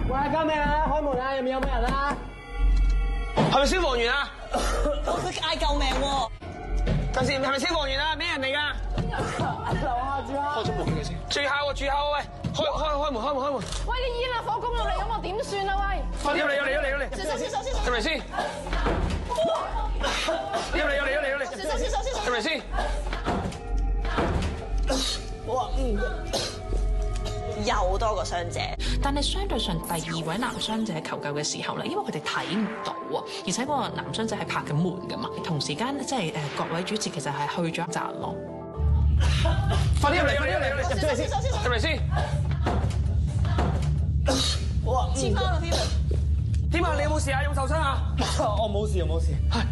喂，救命啊！開門啊！入面有冇人啊？係咪消防員啊？佢嗌救命喎！陣時係咪消防員啊？咩人嚟㗎？樓下住啊！開咗門嘅先。住客喎，住客喎，喂！開門！喂，啲煙啊火攻入嚟咁，我點算啊？喂！快啲入嚟！小心！入嚟先。入嚟！入嚟先。哇！又多個傷者。但係相對上，第二位男傷者求救嘅時候咧，因為佢哋睇唔到啊，而且嗰個男傷者係拍緊門㗎嘛，同時間即係各位主持其實係去咗一站咯。快啲入嚟！入嚟先。哇！黐翻啦，點啊？你有冇事啊？有冇受傷啊？我冇事。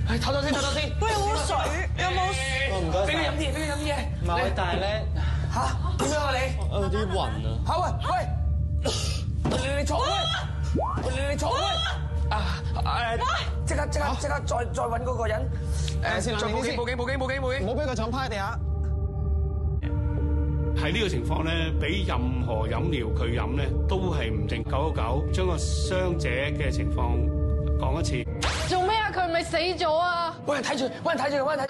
係唞咗先。喂，有冇水？有冇？唔該。俾佢飲啲嘢。唔係，但係咧嚇點樣啊你？我有啲暈啊。嚇喂！你坐喂！你坐喂！即刻再揾嗰個人。再報警！唔好俾佢撞趴喺地下。喺呢個情況咧，俾任何飲料佢飲咧，都係唔正。999將個傷者嘅情況講一次。做咩啊？佢咪死咗啊？揾人睇住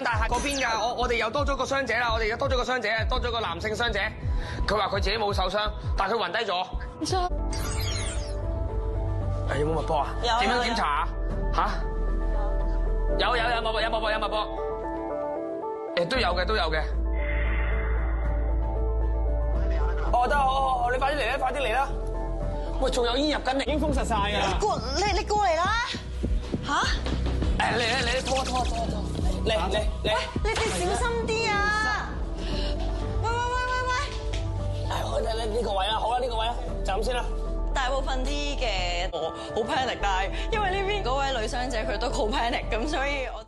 大廈嗰邊㗎。我哋又多咗個傷者啦，多咗個男性傷者。佢話佢自己冇受傷，但係佢暈低咗。有冇脈搏啊？有。點樣檢查啊？嚇？有脈搏。都有嘅。哦，得好，你快啲嚟啦！喂，仲有煙入緊嚟，已經封實晒㗎啦。你過嚟啦！嚇？嚟，拖！嚟！你哋小心啲啊！喂！我睇呢個位啦，好啦，呢個位啦，就咁先啦。大部分啲嘅我好 panic，但係因為呢邊嗰位女傷者佢都好 panic，咁所以我。